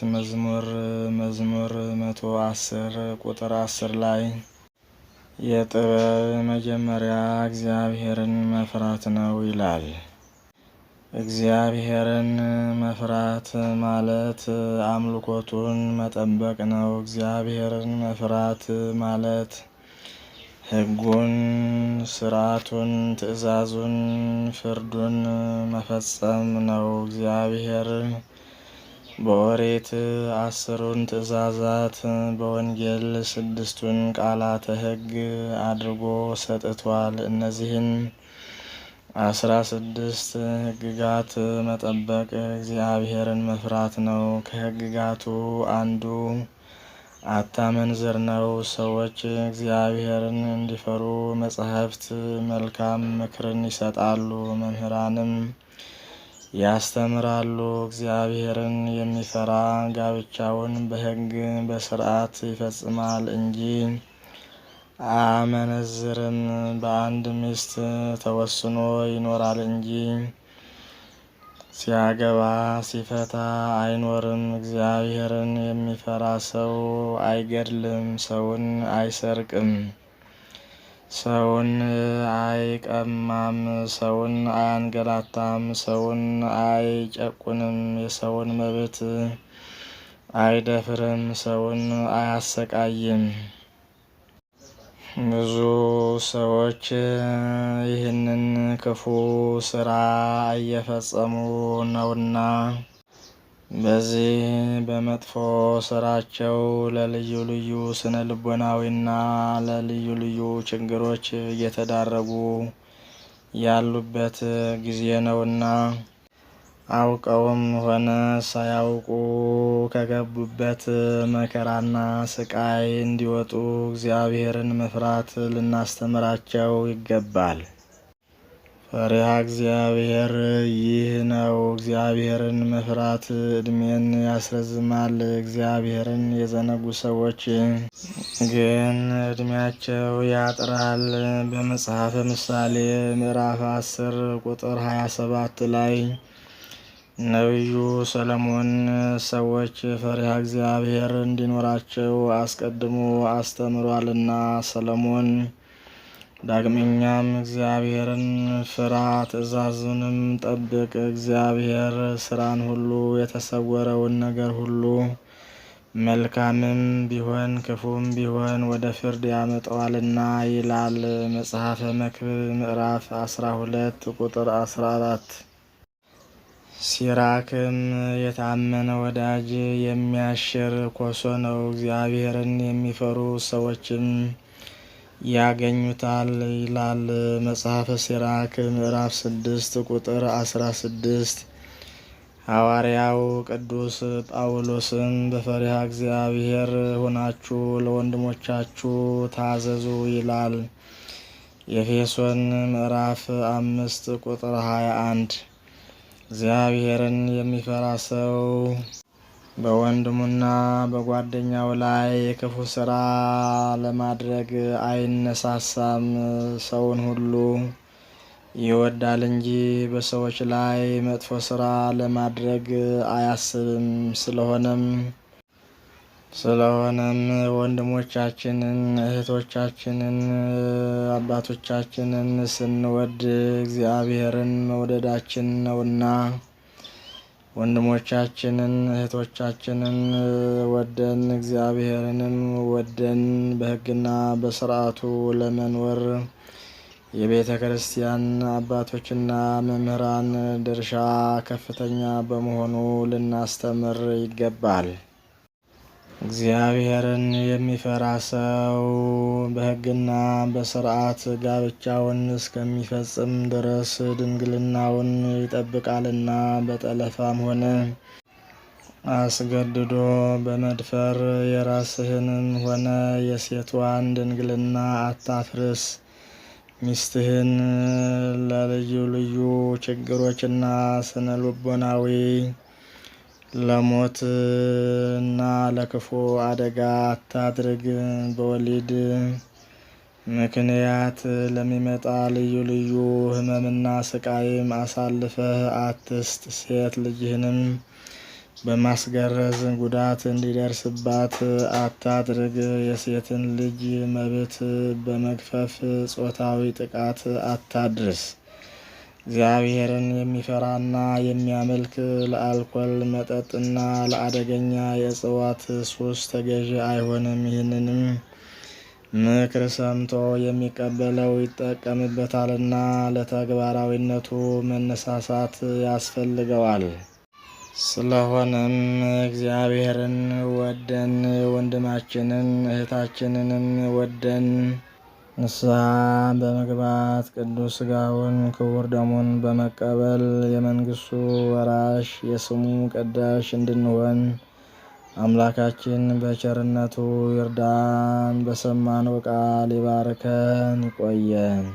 መዝሙር 110 ቁጥር 10 ላይ የጥበብ መጀመሪያ እግዚአብሔርን መፍራት ነው ይላል። እግዚአብሔርን መፍራት ማለት አምልኮቱን መጠበቅ ነው። እግዚአብሔርን መፍራት ማለት ሕጉን፣ ሥርዓቱን፣ ትእዛዙን፣ ፍርዱን መፈጸም ነው። እግዚአብሔር በኦሪት 10ን ትእዛዛት በወንጌል 6ቱን ቃላተ ሕግ አድርጎ ሰጥቷል። እነዚህን 16 ሕግጋት መጠበቅ እግዚአብሔርን መፍራት ነው። ከሕግጋቱ አንዱ አታመንዝር ነው። ሰዎች እግዚአብሔርን እንዲፈሩ መጻሕፍት መልካም ምክርን ይሰጣሉ፣ መምህራንም ያስተምራሉ። እግዚአብሔርን የሚፈራ ጋብቻውን በሕግ በሥርዓት ይፈጽማል እንጂ አያመነዝርም። በአንድ ሚስት ተወስኖ ይኖራል እንጂ ሲያገባ ሲፈታ አይኖርም። እግዚአብሔርን የሚፈራ ሰው አይገድልም፣ ሰውን አይሰርቅም፣ ሰውን አይቀማም፣ ሰውን አያንገላታም፣ ሰውን አይጨቁንም፣ የሰውን መብት አይደፍርም፣ ሰውን አያሰቃይም። ብዙ ሰዎች ይህንን ክፉ ስራ እየፈጸሙ ነውና በዚህ በመጥፎ ስራቸው ለልዩ ልዩ ስነ ልቦናዊና ለልዩ ልዩ ችግሮች እየተዳረጉ ያሉበት ጊዜ ነውና አውቀውም ሆነ ሳያውቁ ከገቡበት መከራና ስቃይ እንዲወጡ እግዚአብሔርን መፍራት ልናስተምራቸው ይገባል። ፈሪሃ እግዚአብሔር ይህ ነው። እግዚአብሔርን መፍራት ዕድሜን ያስረዝማል። እግዚአብሔርን የዘነጉ ሰዎች ግን ዕድሜያቸው ያጥራል። በመጽሐፈ ምሳሌ ምዕራፍ 10 ቁጥር 27 ላይ ነቢዩ ሰለሞን ሰዎች ፈሪሃ እግዚአብሔር እንዲኖራቸው አስቀድሞ አስተምሯልና ሰለሞን ዳግመኛም እግዚአብሔርን ፍራ፣ ትእዛዙንም ጠብቅ፣ እግዚአብሔር ስራን ሁሉ የተሰወረውን ነገር ሁሉ መልካምም ቢሆን ክፉም ቢሆን ወደ ፍርድ ያመጣዋልና ይላል። መጽሐፈ መክብብ ምዕራፍ 12 ቁጥር 14። ሲራክም የታመነ ወዳጅ የሚያሽር ኮሶ ነው። እግዚአብሔርን የሚፈሩ ሰዎችም ያገኙታል ይላል። መጽሐፈ ሲራክ ምዕራፍ 6 ቁጥር 16። ሐዋርያው ቅዱስ ጳውሎስም በፈሪሃ እግዚአብሔር ሆናችሁ ለወንድሞቻችሁ ታዘዙ ይላል። ኤፌሶን ምዕራፍ 5 ቁጥር 21። እግዚአብሔርን የሚፈራ ሰው በወንድሙና በጓደኛው ላይ ክፉ ስራ ለማድረግ አይነሳሳም። ሰውን ሁሉ ይወዳል እንጂ በሰዎች ላይ መጥፎ ስራ ለማድረግ አያስብም። ስለሆነም ወንድሞቻችንን፣ እህቶቻችንን፣ አባቶቻችንን ስንወድ እግዚአብሔርን መውደዳችን ነውና ወንድሞቻችንን፣ እህቶቻችንን ወደን እግዚአብሔርንም ወደን በሕግና በሥርዓቱ ለመኖር የቤተ ክርስቲያን አባቶችና መምህራን ድርሻ ከፍተኛ በመሆኑ ልናስተምር ይገባል። እግዚአብሔርን የሚፈራ ሰው በሕግና በሥርዓት ጋብቻውን እስከሚፈጽም ድረስ ድንግልናውን ይጠብቃልና በጠለፋም ሆነ አስገድዶ በመድፈር የራስህንም ሆነ የሴቷን ድንግልና አታፍርስ። ሚስትህን ለልዩ ልዩ ችግሮችና ስነ ልቦናዊ ለሞትና ለክፉ አደጋ አታድርግ። በወሊድ ምክንያት ለሚመጣ ልዩ ልዩ ሕመምና ስቃይም አሳልፈህ አትስጥ። ሴት ልጅህንም በማስገረዝ ጉዳት እንዲደርስባት አታድርግ። የሴትን ልጅ መብት በመግፈፍ ጾታዊ ጥቃት አታድርስ። እግዚአብሔርን የሚፈራና የሚያመልክ ለአልኮል መጠጥና ለአደገኛ የእጽዋት ሱስ ተገዢ አይሆንም። ይህንንም ምክር ሰምቶ የሚቀበለው ይጠቀምበታልና ለተግባራዊነቱ መነሳሳት ያስፈልገዋል። ስለሆነም እግዚአብሔርን ወደን ወንድማችንን እህታችንንም ወደን ንስሐ በመግባት ቅዱስ ሥጋውን ክቡር ደሙን በመቀበል የመንግሥቱ ወራሽ የስሙ ቀዳሽ እንድንሆን አምላካችን በቸርነቱ ይርዳን። በሰማነው ቃል ይባርከን፣ ይቆየን።